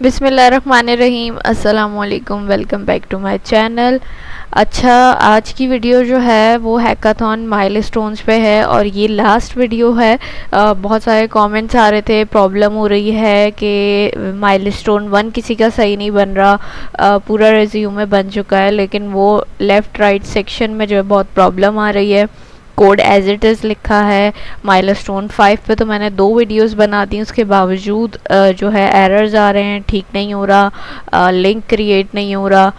बिस्मिल्लाहिर्रहमानिर्रहीम, अस्सलामुअलैकुम, welcome back to my channel. अच्छा, आज की वीडियो जो है वो हैकाथॉन माइलस्टोन्स पे है और ये लास्ट वीडियो है। बहुत सारे कमेंट्स आ रहे थे, प्रॉब्लम हो रही है कि माइलस्टोन 1 किसी का सही नहीं बन रहा। पूरा रिज्यूमे बन चुका है लेकिन वो लेफ़्ट राइट सेक्शन में जो है बहुत प्रॉब्लम आ रही है। कोड एज इट इज़ लिखा है। माइलस्टोन 5 पे तो मैंने 2 वीडियोस बना दी, उसके बावजूद जो है एरर्स आ रहे हैं, ठीक नहीं हो रहा, लिंक क्रिएट नहीं हो रहा।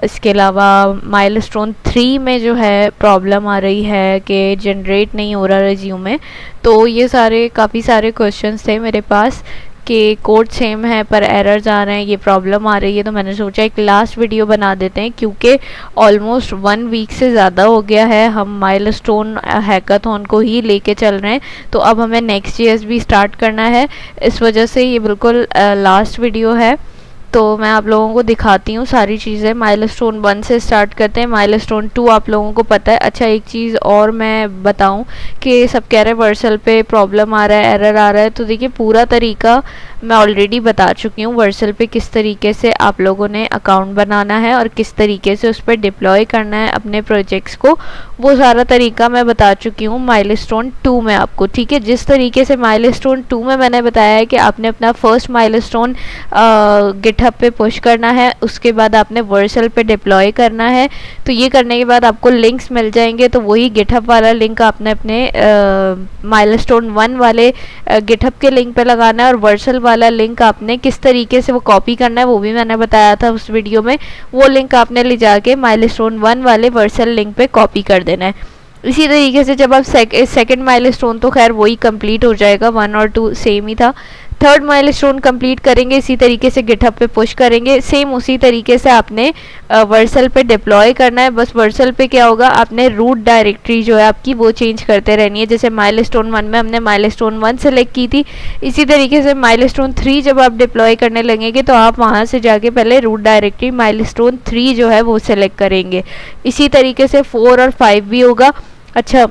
इसके अलावा माइलस्टोन 3 में जो है प्रॉब्लम आ रही है कि जनरेट नहीं हो रहा रिज्यूमे। तो ये सारे काफ़ी सारे क्वेश्चंस थे मेरे पास कि कोड सेम है पर एरर्स आ रहे हैं, ये प्रॉब्लम आ रही है। तो मैंने सोचा एक लास्ट वीडियो बना देते हैं क्योंकि ऑलमोस्ट 1 वीक से ज़्यादा हो गया है हम माइलस्टोन हैकाथॉन को ही लेके चल रहे हैं। तो अब हमें Next.js भी स्टार्ट करना है, इस वजह से ये बिल्कुल लास्ट वीडियो है। तो मैं आप लोगों को दिखाती हूँ सारी चीज़ें। माइलस्टोन 1 से स्टार्ट करते हैं। माइलस्टोन 2 आप लोगों को पता है। अच्छा, एक चीज़ और मैं बताऊँ कि सब कह रहे हैं वर्सल पे प्रॉब्लम आ रहा है, एरर आ रहा है। तो देखिए, पूरा तरीका मैं ऑलरेडी बता चुकी हूँ वर्सल पे किस तरीके से आप लोगों ने अकाउंट बनाना है और किस तरीके से उस पर डिप्लॉय करना है अपने प्रोजेक्ट्स को। वो सारा तरीका मैं बता चुकी हूँ माइलस्टोन 2 में आपको, ठीक है। जिस तरीके से माइलस्टोन 2 में मैंने बताया है कि आपने अपना फर्स्ट माइलस्टोन गिटहब पे पुश करना है, उसके बाद आपने वर्सल पे डिप्लॉय करना है। तो ये करने के बाद आपको लिंक्स मिल जाएंगे, तो वही गिटहब वाला लिंक आपने अपने माइलस्टोन 1 वाले गिटहब के लिंक पे लगाना है और वर्सल वाला लिंक आपने किस तरीके से वो कॉपी करना है वो भी मैंने बताया था उस वीडियो में। वो लिंक आपने ले जाके माइलस्टोन 1 वाले वर्सल लिंक पे कॉपी कर देना है। इसी तरीके से जब आप सेकंड माइलस्टोन तो खैर वही कंप्लीट हो जाएगा, 1 और 2 सेम ही था। थर्ड माइलस्टोन कंप्लीट करेंगे, इसी तरीके से गिटहब पे पुश करेंगे, सेम उसी तरीके से आपने वर्सल पे डिप्लॉय करना है। बस वर्सल पे क्या होगा, आपने रूट डायरेक्टरी जो है आपकी वो चेंज करते रहनी है। जैसे माइलस्टोन 1 में हमने माइलस्टोन 1 सेलेक्ट की थी, इसी तरीके से माइलस्टोन 3 जब आप डिप्लॉय करने लगेंगे तो आप वहाँ से जाके पहले रूट डायरेक्टरी माइलस्टोन 3 जो है वो सेलेक्ट करेंगे। इसी तरीके से 4 और 5 भी होगा। अच्छा,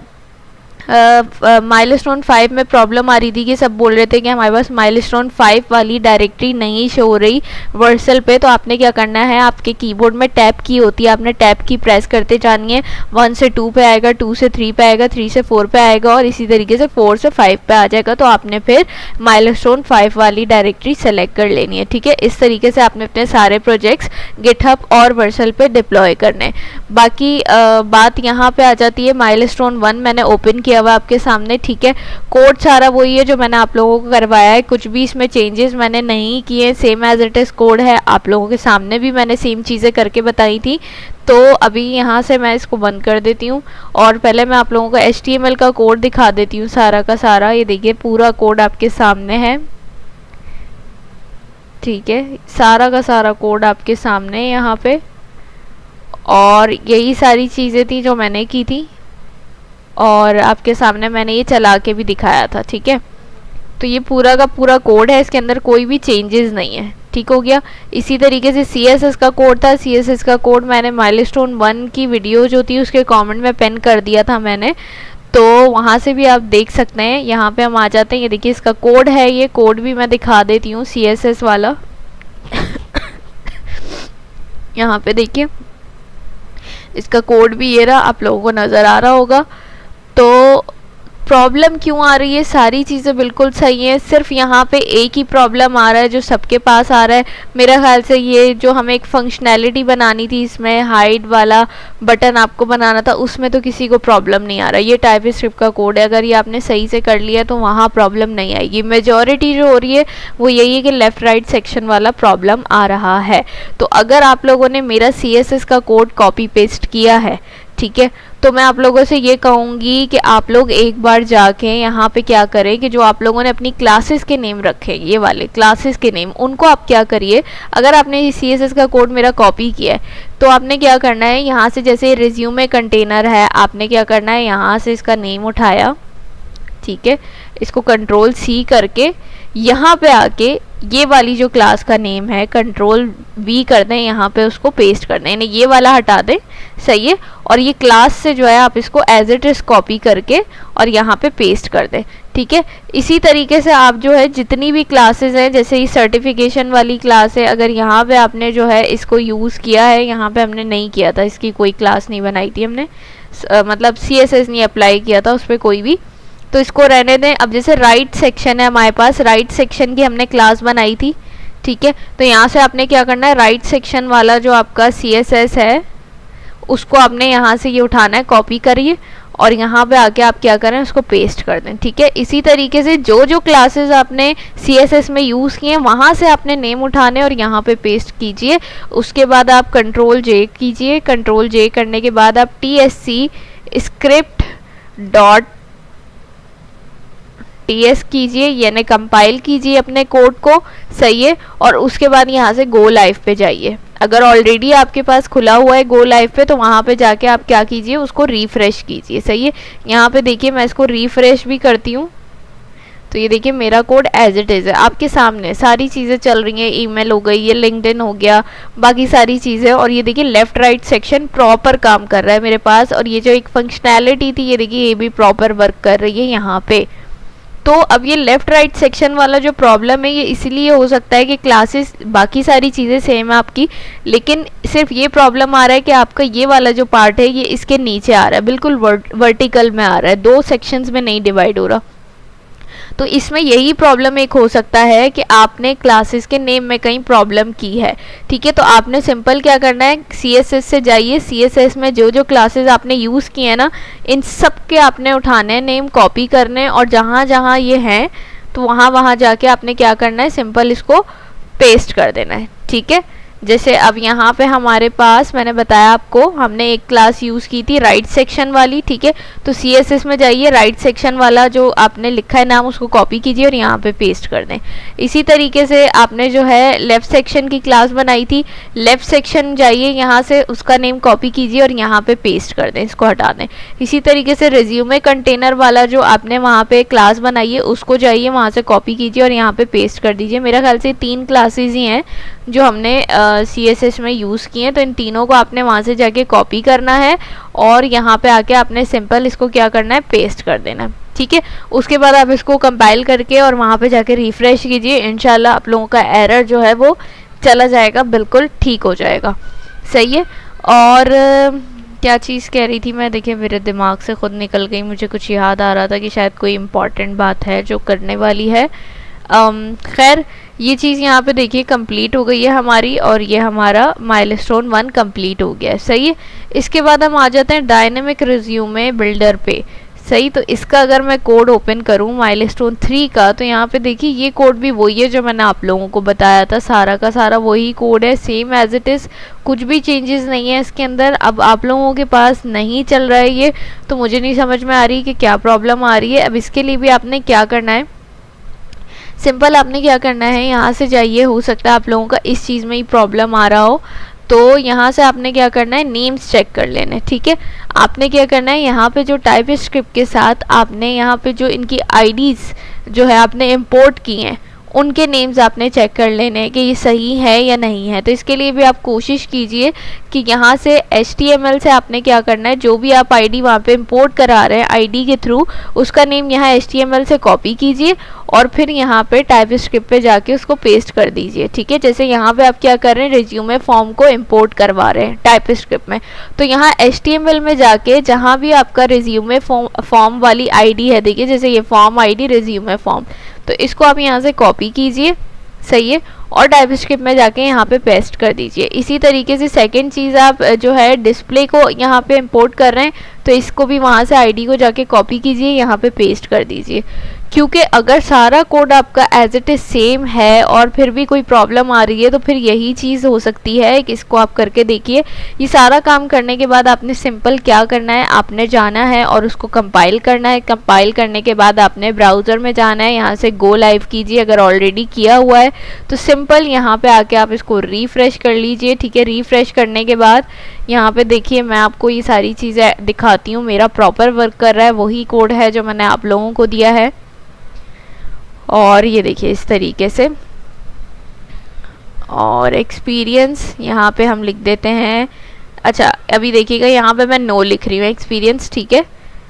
माइलस्टोन 5 में प्रॉब्लम आ रही थी कि सब बोल रहे थे कि हमारे पास माइलस्टोन 5 वाली डायरेक्टरी नहीं शो हो रही वर्सल पे। तो आपने क्या करना है, आपके कीबोर्ड में टैब की होती है, आपने टैब की प्रेस करते जानी है। 1 से 2 पे आएगा, 2 से 3 पे आएगा, 3 से 4 पे आएगा और इसी तरीके से 4 से 5 पे आ जाएगा। तो आपने फिर माइलस्टोन 5 वाली डायरेक्टरी सेलेक्ट कर लेनी है, ठीक है। इस तरीके से आपने अपने सारे प्रोजेक्ट्स गिटहब और वर्सल पे डिप्लॉय करने। बाकी बात यहाँ पे आ जाती है, माइलस्टोन 1 मैंने ओपन किया हुआ आपके सामने, ठीक है। कोड सारा वही है जो मैंने आप लोगों को करवाया है, कुछ भी इसमें चेंजेस मैंने नहीं किए, same as it is code है। आप लोगों के सामने भी मैंने सेम चीज़ें करके बताई थी। तो अभी यहाँ से मैं इसको बंद कर देती हूँ और पहले मैं आप लोगों को HTML का कोड दिखा देती हूँ सारा का सारा। ये देखिए, पूरा कोड आपके सामने है, ठीक है। सारा का सारा कोड आपके सामने है यहाँ पे और यही सारी चीज़ें थी जो मैंने की थी और आपके सामने मैंने ये चला के भी दिखाया था, ठीक है। तो ये पूरा का पूरा कोड है, इसके अंदर कोई भी चेंजेस नहीं है, ठीक हो गया। इसी तरीके से CSS का कोड था, CSS का कोड मैंने माइलस्टोन 1 की वीडियो जो थी उसके कमेंट में पिन कर दिया था मैंने, तो वहाँ से भी आप देख सकते हैं। यहाँ पे हम आ जाते हैं, ये देखिए इसका कोड है, ये कोड भी मैं दिखा देती हूँ CSS वाला। यहाँ पे देखिए इसका कोड भी ये रहा, आप लोगों को नज़र आ रहा होगा। तो प्रॉब्लम क्यों आ रही है, सारी चीज़ें बिल्कुल सही है, सिर्फ यहाँ पे एक ही प्रॉब्लम आ रहा है जो सबके पास आ रहा है मेरा ख्याल से। ये जो हमें एक फंक्शनैलिटी बनानी थी, इसमें हाइड वाला बटन आपको बनाना था, उसमें तो किसी को प्रॉब्लम नहीं आ रहा। ये टाइपस्क्रिप्ट का कोड है, अगर ये आपने सही से कर लिया तो वहाँ प्रॉब्लम नहीं आएगी। मेजॉरिटी जो हो रही है वो यही है कि लेफ़्ट राइट सेक्शन वाला प्रॉब्लम आ रहा है। तो अगर आप लोगों ने मेरा CSS का कोड कॉपी पेस्ट किया है, ठीक है, तो मैं आप लोगों से ये कहूँगी कि आप लोग एक बार जाके यहाँ पे क्या करें कि जो आप लोगों ने अपनी क्लासेस के नेम रखे, ये वाले क्लासेस के नेम, उनको आप क्या करिए, अगर आपने CSS का कोड मेरा कॉपी किया है तो आपने क्या करना है, यहाँ से जैसे रिज्यूमे कंटेनर है, आपने क्या करना है, यहाँ से इसका नेम उठाया, ठीक है, इसको Ctrl+C करके यहाँ पे आके ये वाली जो क्लास का नेम है Ctrl+V कर दें, यहाँ पे उसको पेस्ट कर दें, यानी ये वाला हटा दें, सही है। और ये क्लास से जो है आप इसको एज इट इज कॉपी करके और यहाँ पे पेस्ट कर दें, ठीक है। इसी तरीके से आप जो है जितनी भी क्लासेस हैं, जैसे ये सर्टिफिकेशन वाली क्लास है, अगर यहाँ पे आपने जो है इसको यूज़ किया है, यहाँ पे हमने नहीं किया था, इसकी कोई क्लास नहीं बनाई थी हमने, मतलब CSS नहीं अप्लाई किया था उस पर कोई भी, तो इसको रहने दें। अब जैसे राइट सेक्शन है हमारे पास, राइट सेक्शन की हमने क्लास बनाई थी, ठीक है। तो यहाँ से आपने क्या करना है, राइट सेक्शन वाला जो आपका CSS है उसको आपने यहाँ से ये उठाना है, कॉपी करिए और यहाँ पे आके आप क्या करें, उसको पेस्ट कर दें, ठीक है। इसी तरीके से जो जो क्लासेस आपने CSS में यूज़ किए वहाँ से आपने नेम उठाने और यहाँ पे पेस्ट कीजिए। उसके बाद आप Ctrl+J कीजिए, Ctrl+J करने के बाद आप TSC स्क्रिप्ट डॉट TS कीजिए, यानी कंपाइल कीजिए अपने कोड को, सही है। और उसके बाद यहाँ से गो लाइव पे जाइए। अगर ऑलरेडी आपके पास खुला हुआ है गो लाइव पे, तो वहाँ पे जाके आप क्या कीजिए, उसको रिफ्रेश कीजिए, सही है। यहाँ पे देखिए मैं इसको रिफ्रेश भी करती हूँ, तो ये देखिए मेरा कोड एज इट इज़ है, आपके सामने सारी चीज़ें चल रही हैं। ईमेल हो गई, ये लिंक्डइन हो गया, बाकी सारी चीज़ें, और ये देखिए लेफ़्ट राइट सेक्शन प्रॉपर काम कर रहा है मेरे पास। और ये जो एक फंक्शनैलिटी थी, ये देखिए ये भी प्रॉपर वर्क कर रही है यहाँ पे। तो अब ये लेफ़्ट राइट सेक्शन वाला जो प्रॉब्लम है, ये इसलिए हो सकता है कि क्लासेस बाकी सारी चीज़ें सेम है आपकी, लेकिन सिर्फ ये प्रॉब्लम आ रहा है कि आपका ये वाला जो पार्ट है ये इसके नीचे आ रहा है, बिल्कुल वर्टिकल में आ रहा है, 2 सेक्शंस में नहीं डिवाइड हो रहा। तो इसमें यही प्रॉब्लम एक हो सकता है कि आपने क्लासेस के नेम में कहीं प्रॉब्लम की है, ठीक है। तो आपने सिंपल क्या करना है, CSS से जाइए, CSS में जो जो क्लासेस आपने यूज़ किए हैं ना, इन सब के आपने उठाने नेम, कॉपी करने, और जहाँ जहाँ ये हैं तो वहाँ वहाँ जाके आपने क्या करना है, सिंपल इसको पेस्ट कर देना है, ठीक है। जैसे अब यहाँ पे हमारे पास मैंने बताया आपको, हमने एक क्लास यूज़ की थी राइट सेक्शन वाली, ठीक है। तो CSS में जाइए, राइट सेक्शन वाला जो आपने लिखा है नाम उसको कॉपी कीजिए और यहाँ पे पेस्ट कर दें। इसी तरीके से आपने जो है लेफ़्ट सेक्शन की क्लास बनाई थी, लेफ़्ट सेक्शन जाइए, यहाँ से उसका नेम कॉपी कीजिए और यहाँ पे पेस्ट कर दें, इसको हटा दें। इसी तरीके से रिज्यूमे कंटेनर वाला जो आपने वहाँ पे क्लास बनाई है उसको जाइए, वहाँ से कॉपी कीजिए और यहाँ पे पेस्ट कर दीजिए। मेरा ख्याल से 3 क्लासेज ही हैं जो हमने CSS में यूज़ किए हैं, तो इन तीनों को आपने वहाँ से जाके कॉपी करना है और यहाँ पे आके आपने सिंपल इसको क्या करना है, पेस्ट कर देना है, ठीक है। उसके बाद आप इसको कंपाइल करके और वहाँ पे जाके रिफ्रेश कीजिए, इंशाल्लाह आप लोगों का एरर जो है वो चला जाएगा, बिल्कुल ठीक हो जाएगा, सही है। और क्या चीज़ कह रही थी मैं, देखिए मेरे दिमाग से खुद निकल गई, मुझे कुछ याद आ रहा था कि शायद कोई इम्पॉर्टेंट बात है जो करने वाली है। खैर ये चीज़ यहाँ पे देखिए कंप्लीट हो गई है हमारी, और ये हमारा माइलस्टोन 1 कंप्लीट हो गया है, सही है। इसके बाद हम आ जाते हैं डायनेमिक रिज्यूमे बिल्डर पे, सही। तो इसका अगर मैं कोड ओपन करूँ माइलस्टोन 3 का, तो यहाँ पे देखिए ये कोड भी वही है जो मैंने आप लोगों को बताया था, सारा का सारा वही कोड है, सेम एज इट इज़, कुछ भी चेंजेस नहीं है इसके अंदर। अब आप लोगों के पास नहीं चल रहा है ये, तो मुझे नहीं समझ में आ रही कि क्या प्रॉब्लम आ रही है। अब इसके लिए भी आपने क्या करना है, सिंपल आपने क्या करना है, यहाँ से जाइए, हो सकता है आप लोगों का इस चीज़ में ही प्रॉब्लम आ रहा हो, तो यहाँ से आपने क्या करना है, नेम्स चेक कर लेने, ठीक है। आपने क्या करना है, यहाँ पे जो टाइप स्क्रिप्ट के साथ आपने यहाँ पे जो इनकी आईडीज़ जो है आपने इंपोर्ट की हैं, उनके नेम्स आपने चेक कर लेने हैं कि ये सही है या नहीं है। तो इसके लिए भी आप कोशिश कीजिए कि यहाँ से HTML से आपने क्या करना है, जो भी आप आईडी वहाँ पे इंपोर्ट करा रहे हैं आईडी के थ्रू, उसका नेम यहाँ HTML से कॉपी कीजिए और फिर यहाँ पे टाइप स्क्रिप्ट पे जाके उसको पेस्ट कर दीजिए, ठीक है। जैसे यहाँ पे आप क्या कर रहे हैं, रिज्यूमे फॉर्म को इंपोर्ट करवा रहे हैं टाइप स्क्रिप्ट में, तो यहाँ HTML में जाके जहाँ भी आपका रिज्यूमे फॉर्म वाली आईडी है, देखिए जैसे ये फॉर्म आईडी रिज्यूमे फॉर्म, तो इसको आप यहाँ से कॉपी कीजिए, सही है, और टाइप स्क्रिप्ट में जाके यहाँ पे पेस्ट कर दीजिए। इसी तरीके से सेकंड चीज़ आप जो है डिस्प्ले को यहाँ पे इंपोर्ट कर रहे हैं, तो इसको भी वहाँ से आईडी को जाके कॉपी कीजिए, यहाँ पे पेस्ट कर दीजिए। क्योंकि अगर सारा कोड आपका एज इट इज़ सेम है और फिर भी कोई प्रॉब्लम आ रही है, तो फिर यही चीज़ हो सकती है कि इसको आप करके देखिए। ये सारा काम करने के बाद आपने सिंपल क्या करना है, आपने जाना है और उसको कंपाइल करना है। कंपाइल करने के बाद आपने ब्राउज़र में जाना है, यहाँ से गो लाइव कीजिए, अगर ऑलरेडी किया हुआ है तो सिंपल यहाँ पे आके आप इसको रिफ़्रेश कर लीजिए, ठीक है। रिफ़्रेश करने के बाद यहाँ पे देखिए मैं आपको ये सारी चीज़ें दिखाती हूँ, मेरा प्रॉपर वर्क कर रहा है, वही कोड है जो मैंने आप लोगों को दिया है। और ये देखिए इस तरीके से, और एक्सपीरियंस यहाँ पे हम लिख देते हैं। अच्छा अभी देखिएगा यहाँ पे मैं नो लिख रही हूँ, एक्सपीरियंस, ठीक है।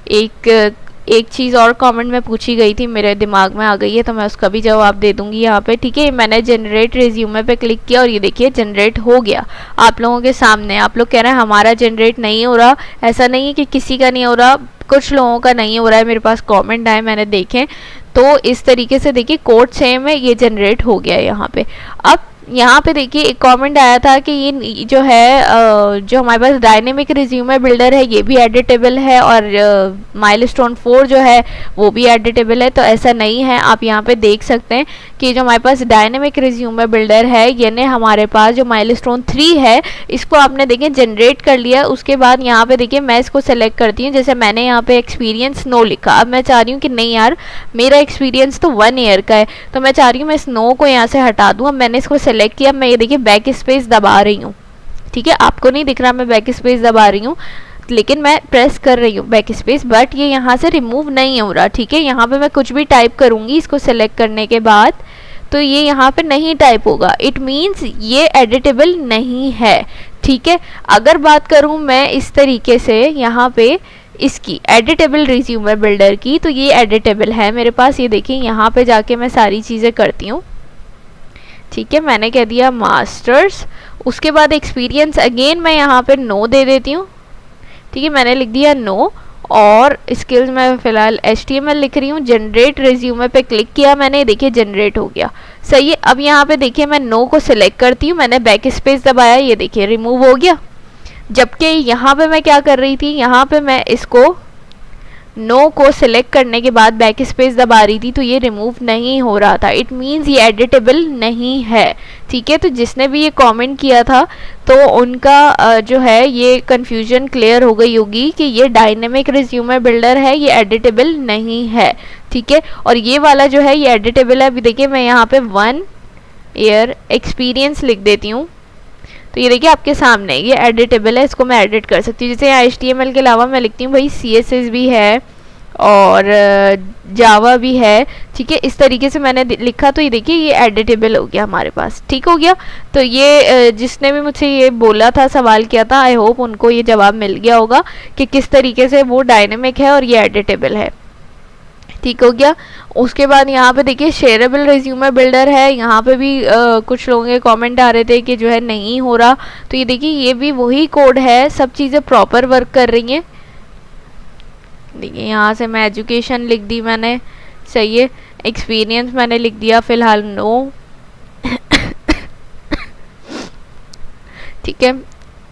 एक एक चीज़ और कमेंट में पूछी गई थी, मेरे दिमाग में आ गई है तो मैं उसका भी जवाब दे दूंगी यहाँ पे, ठीक है। मैंने जनरेट रिज्यूमे पे क्लिक किया और ये देखिए जनरेट हो गया आप लोगों के सामने। आप लोग कह रहे हैं हमारा जनरेट नहीं हो रहा, ऐसा नहीं है कि किसी का नहीं हो रहा, कुछ लोगों का नहीं हो रहा है। मेरे पास कमेंट आए मैंने देखे, तो इस तरीके से देखिए कोड सेम है, ये जनरेट हो गया है यहाँ पे। अब यहाँ पे देखिए एक कमेंट आया था कि ये जो है जो हमारे पास डायनेमिक रिज्यूमे बिल्डर है ये भी एडिटेबल है और माइलस्टोन 4 जो है वो भी एडिटेबल है। तो ऐसा नहीं है, आप यहाँ पे देख सकते हैं कि जो हमारे पास डायनेमिक रिज्यूमे बिल्डर है यानी हमारे पास जो माइलस्टोन 3 है इसको आपने देखिए जनरेट कर लिया। उसके बाद यहाँ पे देखिए मैं इसको सेलेक्ट करती हूँ, जैसे मैंने यहाँ पे एक्सपीरियंस नो लिखा। अब मैं चाह रही हूँ कि नहीं यार मेरा एक्सपीरियंस तो 1 ईयर का है, तो मैं चाह रही हूँ मैं इस नो को यहाँ से हटा दूँ। अब मैंने इसको सेलेक्ट किया, मैं ये देखिए बैक स्पेस दबा रही हूँ, ठीक है। आपको नहीं दिख रहा मैं बैक स्पेस दबा रही हूँ, लेकिन मैं प्रेस कर रही हूँ बैक स्पेस, बट ये यहाँ से रिमूव नहीं हो रहा, ठीक है। यहाँ पे मैं कुछ भी टाइप करूँगी इसको सेलेक्ट करने के बाद तो ये यहाँ पे नहीं टाइप होगा, इट मीन्स ये एडिटेबल नहीं है, ठीक है। अगर बात करूँ मैं इस तरीके से यहाँ पे इसकी एडिटेबल रिज्यूमे बिल्डर की, तो ये एडिटेबल है मेरे पास। ये देखिए यहाँ पे जाके मैं सारी चीज़ें करती हूँ, ठीक है। मैंने कह दिया मास्टर्स, उसके बाद एक्सपीरियंस अगेन मैं यहाँ पे नो दे देती हूँ, ठीक है। मैंने लिख दिया नो और स्किल्स में फ़िलहाल HTML लिख रही हूँ। जनरेट रिज्यूमे पे क्लिक किया मैंने, देखिए जनरेट हो गया, सही है। अब यहाँ पे देखिए मैं नो को सिलेक्ट करती हूँ, मैंने बैक स्पेस दबाया, ये देखिए रिमूव हो गया। जबकि यहाँ पे मैं क्या कर रही थी, यहाँ पे मैं इसको नो को सिलेक्ट करने के बाद बैक स्पेस दबा रही थी तो ये रिमूव नहीं हो रहा था, इट मीन्स ये एडिटेबल नहीं है, ठीक है। तो जिसने भी ये कमेंट किया था तो उनका जो है ये कन्फ्यूजन क्लियर हो गई होगी कि ये डायनेमिक रिज्यूमे बिल्डर है, ये एडिटेबल नहीं है, ठीक है। और ये वाला जो है ये एडिटेबल है। अभी देखिए मैं यहाँ पे 1 ईयर एक्सपीरियंस लिख देती हूँ, तो ये देखिए आपके सामने ये एडिटेबल है, इसको मैं एडिट कर सकती हूँ। जैसे यहाँ HTML के अलावा मैं लिखती हूँ भाई CSS भी है और जावा भी है, ठीक है। इस तरीके से मैंने लिखा तो ये देखिए ये एडिटेबल हो गया हमारे पास, ठीक हो गया। तो ये जिसने भी मुझसे ये बोला था, सवाल किया था, आई होप उनको ये जवाब मिल गया होगा कि किस तरीके से वो डायनेमिक है और ये एडिटेबल है, ठीक हो गया। उसके बाद यहाँ पे देखिए शेयरेबल रिज्यूमे बिल्डर है, यहाँ पे भी कुछ लोगों के कमेंट आ रहे थे कि जो है नहीं हो रहा, तो ये देखिए ये भी वही कोड है, सब चीज़ें प्रॉपर वर्क कर रही हैं। देखिए यहाँ से मैं एजुकेशन लिख दी मैंने, सही है। एक्सपीरियंस मैंने लिख दिया फ़िलहाल नो, ठीक है।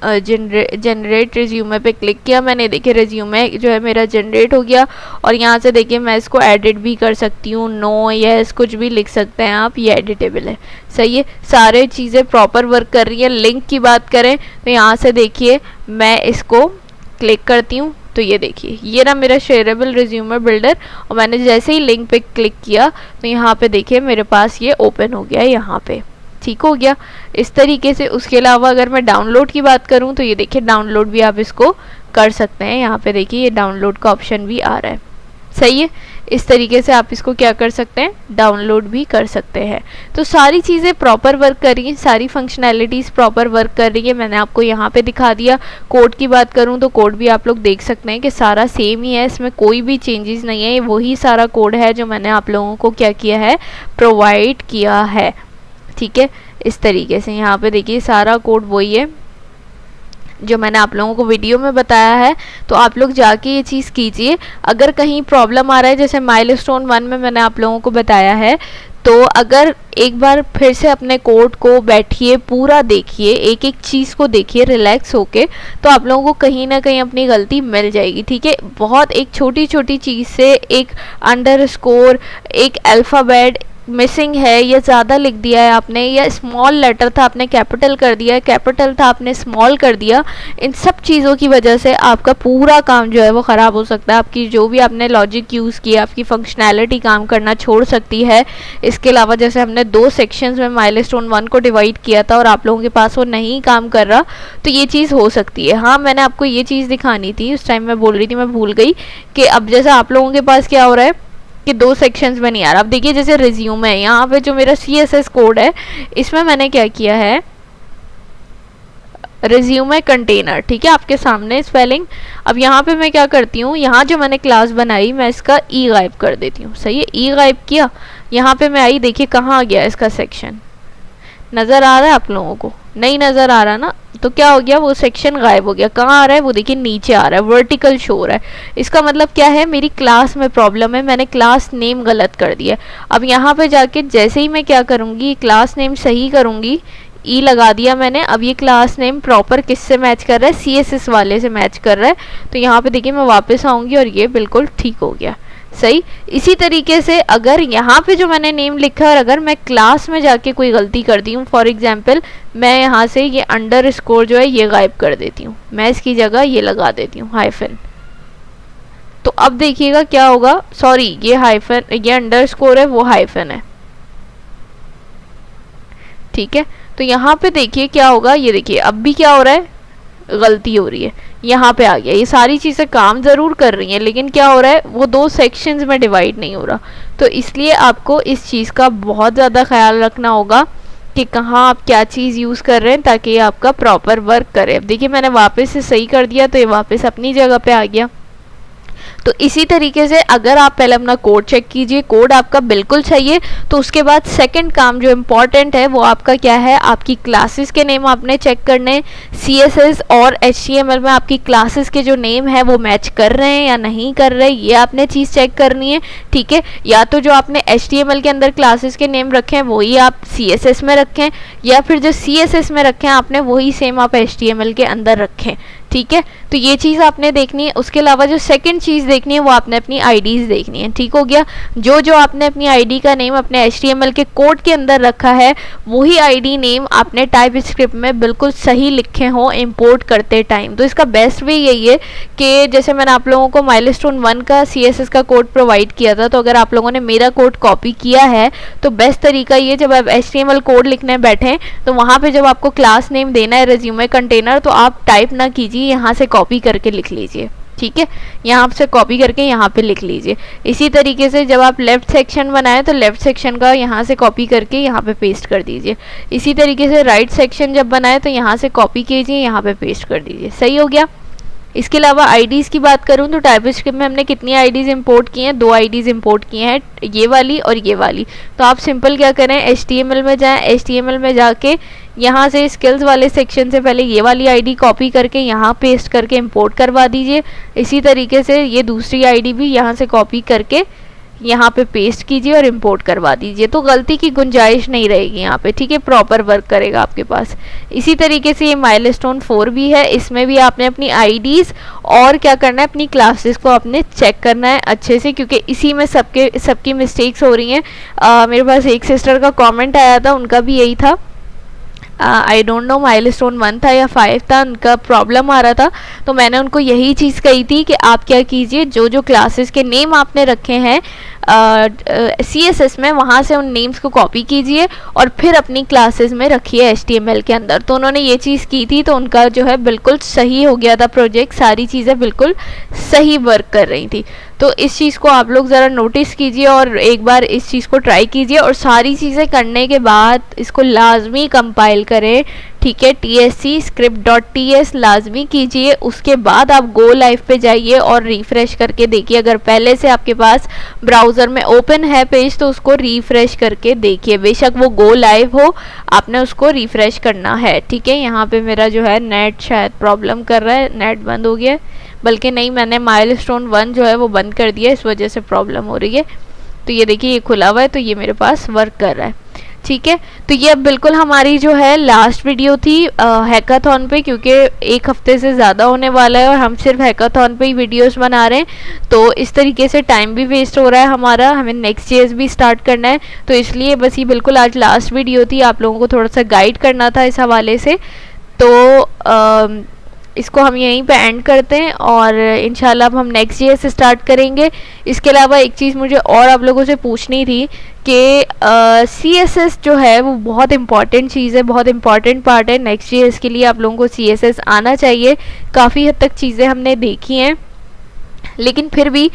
जनरेट रिज्यूमे पे क्लिक किया मैंने, देखिए रिज्यूमे जो है मेरा जनरेट हो गया। और यहाँ से देखिए मैं इसको एडिट भी कर सकती हूँ, नो यस कुछ भी लिख सकते हैं आप, ये एडिटेबल है, सही है। सारे चीज़ें प्रॉपर वर्क कर रही है। लिंक की बात करें तो यहाँ से देखिए मैं इसको क्लिक करती हूँ तो ये देखिए ये ना मेरा शेयरेबल रिज्यूमे बिल्डर, और मैंने जैसे ही लिंक पे क्लिक किया तो यहाँ पे देखिए मेरे पास ये ओपन हो गया यहाँ पे, ठीक हो गया इस तरीके से। उसके अलावा अगर मैं डाउनलोड की बात करूं तो ये देखिए डाउनलोड भी आप इसको कर सकते हैं, यहाँ पे देखिए ये डाउनलोड का ऑप्शन भी आ रहा है, सही है। इस तरीके से आप इसको क्या कर सकते हैं, डाउनलोड भी कर सकते हैं। तो सारी चीज़ें प्रॉपर वर्क कर रही हैं, सारी फंक्शनैलिटीज़ प्रॉपर वर्क कर रही है। मैंने आपको यहाँ पे दिखा दिया। कोड की बात करूँ तो कोड भी आप लोग देख सकते हैं कि सारा सेम ही है, इसमें कोई भी चेंजेस नहीं है, वही सारा कोड है जो मैंने आप लोगों को क्या किया है, प्रोवाइड किया है, ठीक है। इस तरीके से यहाँ पे देखिए सारा कोड वही है जो मैंने आप लोगों को वीडियो में बताया है। तो आप लोग जाके ये चीज़ कीजिए। अगर कहीं प्रॉब्लम आ रहा है, जैसे माइलस्टोन 1 में मैंने आप लोगों को बताया है, तो अगर एक बार फिर से अपने कोड को बैठिए, पूरा देखिए, एक एक चीज़ को देखिए रिलैक्स होके, तो आप लोगों को कहीं ना कहीं अपनी गलती मिल जाएगी, ठीक है। बहुत एक छोटी छोटी चीज़ से एक अंडरस्कोर, एक अल्फ़ाबेट मिसिंग है या ज़्यादा लिख दिया है आपने, या स्मॉल लेटर था आपने कैपिटल कर दिया है, कैपिटल था आपने स्मॉल कर दिया, इन सब चीज़ों की वजह से आपका पूरा काम जो है वो ख़राब हो सकता है। आपकी जो भी आपने लॉजिक यूज़ किया, आपकी फंक्शनैलिटी काम करना छोड़ सकती है। इसके अलावा जैसे हमने 2 सेक्शंस में माइलस्टोन 1 को डिवाइड किया था और आप लोगों के पास वो नहीं काम कर रहा, तो ये चीज़ हो सकती है। हाँ, मैंने आपको ये चीज़ दिखानी थी, उस टाइम मैं बोल रही थी, मैं भूल गई कि अब जैसे आप लोगों के पास क्या हो रहा है कि 2 सेक्शंस में नहीं आ रहा। अब देखिए जैसे रिज्यूम है, यहाँ पे जो मेरा CSS कोड है, इसमें मैंने क्या किया है, रिज्यूमे कंटेनर, ठीक है, आपके सामने स्पेलिंग। अब यहाँ पे मैं क्या करती हूँ, यहाँ जो मैंने क्लास बनाई मैं इसका ई गायब कर देती हूँ। सही है, ई गायब किया। यहाँ पे मैं आई, देखिए कहाँ आ गया इसका सेक्शन, नज़र आ रहा है आप लोगों को? नहीं नज़र आ रहा ना, तो क्या हो गया, वो सेक्शन गायब हो गया। कहाँ आ रहा है वो, देखिए नीचे आ रहा है, वर्टिकल शो हो रहा है। इसका मतलब क्या है, मेरी क्लास में प्रॉब्लम है, मैंने क्लास नेम गलत कर दिया। अब यहाँ पे जाके जैसे ही मैं क्या करूँगी, क्लास नेम सही करूँगी, ई लगा दिया मैंने। अब ये क्लास नेम प्रॉपर किससे मैच कर रहा है, CSS वाले से मैच कर रहा है। तो यहाँ पे देखिए मैं वापस आऊँगी और ये बिल्कुल ठीक हो गया। सही। इसी तरीके से अगर यहाँ पे जो मैंने नेम लिखा है और अगर मैं क्लास में जाके कोई गलती करती हूँ, फॉर एग्जांपल मैं यहाँ से ये अंडरस्कोर जो है ये गायब कर देती हूँ, मैं इसकी जगह ये लगा देती हूँ हाइफन, तो अब देखिएगा क्या होगा, सॉरी ये हाइफन, ये अंडरस्कोर है वो हाइफन है, ठीक है। तो यहाँ पे देखिए क्या होगा, ये देखिए अब भी क्या हो रहा है, गलती हो रही है, यहाँ पे आ गया। ये सारी चीज़ें काम ज़रूर कर रही हैं लेकिन क्या हो रहा है, वो दो सेक्शंस में डिवाइड नहीं हो रहा। तो इसलिए आपको इस चीज़ का बहुत ज़्यादा ख्याल रखना होगा कि कहाँ आप क्या चीज़ यूज़ कर रहे हैं ताकि ये आपका प्रॉपर वर्क करे। अब देखिए मैंने वापस से सही कर दिया तो ये वापस अपनी जगह पे आ गया। तो इसी तरीके से अगर आप पहले अपना कोड चेक कीजिए, कोड आपका बिल्कुल सही है, तो उसके बाद सेकंड काम जो इम्पॉर्टेंट है वो आपका क्या है, आपकी क्लासेस के नेम आपने चेक करने। CSS और HTML में आपकी क्लासेस के जो नेम है वो मैच कर रहे हैं या नहीं कर रहे, ये आपने चीज़ चेक करनी है, ठीक है। या तो जो आपने HTML के अंदर क्लासेस के नेम रखे हैं वही आप CSS में रखें, या फिर जो CSS में रखे हैं आपने वही सेम आप HTML के अंदर रखें, ठीक है। तो ये चीज़ आपने देखनी है। उसके अलावा जो सेकंड चीज़ देखनी है वो आपने अपनी आईडीज़ देखनी है, ठीक हो गया। जो जो आपने अपनी आईडी का नेम अपने HTML के कोड के अंदर रखा है वही आईडी नेम आपने टाइप स्क्रिप्ट में बिल्कुल सही लिखे हो इंपोर्ट करते टाइम। तो इसका बेस्ट वे यही है कि जैसे मैंने आप लोगों को माइलस्टोन 1 का CSS का कोड प्रोवाइड किया था, तो अगर आप लोगों ने मेरा कोड कॉपी किया है तो बेस्ट तरीका ये, जब आप HTML कोड लिखने बैठें तो वहाँ पे जब आपको क्लास नेम देना है रिज्यूमे कंटेनर, तो आप टाइप ना कीजिए, यहाँ से कॉपी करके लिख लीजिए, ठीक है। यहाँ से कॉपी करके यहाँ पे लिख लीजिए। इसी तरीके से जब आप लेफ्ट सेक्शन बनाएं तो लेफ्ट सेक्शन का यहाँ से कॉपी करके यहाँ पे पेस्ट कर दीजिए। इसी तरीके से राइट सेक्शन जब बनाए तो यहाँ से कॉपी कीजिए, यहाँ पे पेस्ट कर दीजिए। सही हो गया। इसके अलावा आईडीज़ की बात करूं तो टाइपस्क्रिप्ट में हमने कितनी आईडीज़ इंपोर्ट की हैं, 2 आईडीज़ इंपोर्ट की हैं, ये वाली और ये वाली। तो आप सिंपल क्या करें, HTML में जाएं, HTML में जाके यहाँ से स्किल्स वाले सेक्शन से पहले ये वाली आईडी कॉपी करके यहाँ पेस्ट करके इंपोर्ट करवा दीजिए। इसी तरीके से ये दूसरी आईडी भी यहाँ से कॉपी करके यहाँ पे पेस्ट कीजिए और इंपोर्ट करवा दीजिए, तो गलती की गुंजाइश नहीं रहेगी यहाँ पे, ठीक है। प्रॉपर वर्क करेगा आपके पास। इसी तरीके से ये माइलस्टोन 4 भी है, इसमें भी आपने अपनी आईडीज़ और क्या करना है, अपनी क्लासेस को आपने चेक करना है अच्छे से, क्योंकि इसी में सबकी मिस्टेक्स हो रही हैं। मेरे पास एक सिस्टर का कॉमेंट आया था, उनका भी यही था, आई डोंट नो माइलस्टोन 1 था या 5 था, उनका प्रॉब्लम आ रहा था। तो मैंने उनको यही चीज़ कही थी कि आप क्या कीजिए, जो जो क्लासेस के नेम आपने रखे हैं CSS में, वहाँ से उन नेम्स को कॉपी कीजिए और फिर अपनी क्लासेस में रखिए HTML के अंदर। तो उन्होंने ये चीज़ की थी, तो उनका जो है बिल्कुल सही हो गया था प्रोजेक्ट, सारी चीज़ें बिल्कुल सही वर्क कर रही थी। तो इस चीज़ को आप लोग ज़रा नोटिस कीजिए और एक बार इस चीज़ को ट्राई कीजिए, और सारी चीज़ें करने के बाद इसको लाजमी कंपाइल करें, ठीक है। TSC script.ts लाजमी कीजिए। उसके बाद आप गो लाइव पे जाइए और रिफ़्रेश करके देखिए, अगर पहले से आपके पास ब्राउज़र में ओपन है पेज तो उसको रिफ़्रेश करके देखिए, बेशक वो गो लाइव हो, आपने उसको रिफ़्रेश करना है, ठीक है। यहाँ पे मेरा जो है नेट शायद प्रॉब्लम कर रहा है, नेट बंद हो गया, बल्कि नहीं, मैंने माइलस्टोन 1 जो है वो बंद कर दिया, इस वजह से प्रॉब्लम हो रही है। तो ये देखिए ये खुला हुआ है, तो ये मेरे पास वर्क कर रहा है, ठीक है। तो ये अब बिल्कुल हमारी जो है लास्ट वीडियो थी हैकाथॉन पे, क्योंकि एक हफ्ते से ज़्यादा होने वाला है और हम सिर्फ हैकाथॉन पे ही वीडियोस बना रहे हैं, तो इस तरीके से टाइम भी वेस्ट हो रहा है हमारा, हमें Next.js भी स्टार्ट करना है, तो इसलिए बस ये बिल्कुल आज लास्ट वीडियो थी, आप लोगों को थोड़ा सा गाइड करना था इस हवाले से। तो इसको हम यहीं पे एंड करते हैं और इंशाल्लाह अब हम Next.js स्टार्ट करेंगे। इसके अलावा एक चीज़ मुझे और आप लोगों से पूछनी थी कि CSS जो है वो बहुत इंपॉर्टेंट चीज़ है, बहुत इंपॉर्टेंट पार्ट है Next.js के लिए। आप लोगों को CSS आना चाहिए। काफ़ी हद तक चीज़ें हमने देखी हैं, लेकिन फिर भी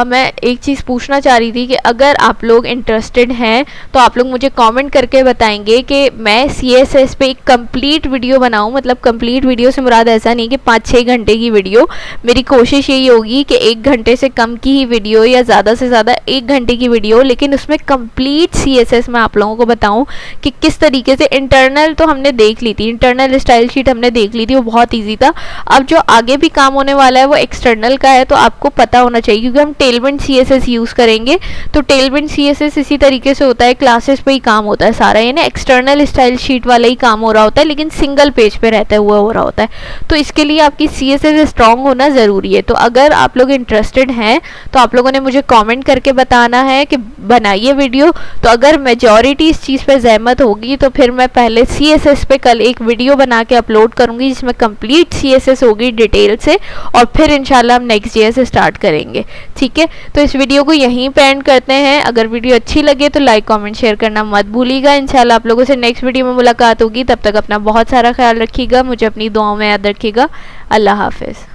मैं एक चीज़ पूछना चाह रही थी कि अगर आप लोग इंटरेस्टेड हैं तो आप लोग मुझे कमेंट करके बताएंगे कि मैं CSS पे एक कंप्लीट वीडियो बनाऊं। मतलब कंप्लीट वीडियो से मुराद ऐसा नहीं कि 5-6 घंटे की वीडियो, मेरी कोशिश यही होगी कि 1 घंटे से कम की ही वीडियो या ज़्यादा से ज़्यादा 1 घंटे की वीडियो, लेकिन उसमें कंप्लीट CSS मैं आप लोगों को बताऊँ कि किस तरीके से। इंटरनल तो हमने देख ली थी, इंटरनल स्टाइल शीट हमने देख ली थी, वो बहुत ईजी था। अब जो आगे भी काम होने वाला है वो एक्सटर्नल का है, तो आपको पता होना चाहिए क्योंकि हम टेलविंड CSS यूज़ करेंगे। तो टेलविंड CSS इसी तरीके से होता है, क्लासेस पे ही काम होता है सारा, यानी एक्सटर्नल स्टाइल शीट वाला ही काम हो रहा होता है, लेकिन सिंगल पेज पे रहता है, वो हो रहा होता है। तो इसके लिए आपकी CSS स्ट्रॉन्ग होना ज़रूरी है। तो अगर आप लोग इंटरेस्टेड हैं तो आप लोगों ने मुझे कॉमेंट करके बताना है कि बनाइए वीडियो। तो अगर मेजॉरिटी इस चीज़ पर जहमत होगी तो फिर मैं पहले CSS पे कल एक वीडियो बना के अपलोड करूँगी जिसमें कंप्लीट CSS होगी डिटेल से, और फिर इंशाल्लाह हम Next.js स्टार्ट करेंगे। ठीक है, तो इस वीडियो को यहीं पे एंड करते हैं। अगर वीडियो अच्छी लगे तो लाइक कमेंट शेयर करना मत भूलिएगा। इंशाल्लाह आप लोगों से नेक्स्ट वीडियो में मुलाकात होगी। तब तक अपना बहुत सारा ख्याल रखिएगा, मुझे अपनी दुआओं में याद रखिएगा। अल्लाह हाफिज़।